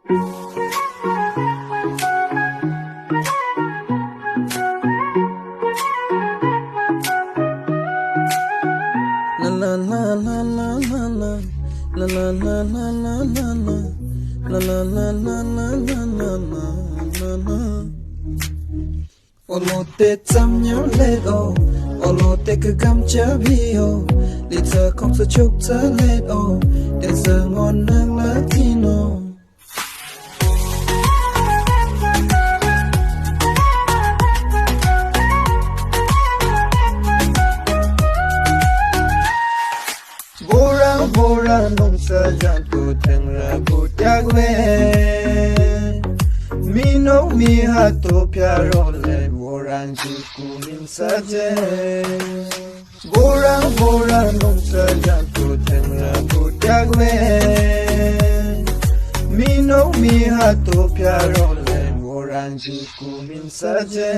Olote tam nhau let o, olote cứ gam chả bi o, để giờ không sợ chúc giờ let o, để giờ ngon nang Latino. Bora nong sa jan tu thang ra bu tak we, mi no mi ha to pyaro le boran ji ku min sa je. Bora nong sa jan tu thang ra bu tak we, mi no mi ha to pyaro le boran ji ku min sa je.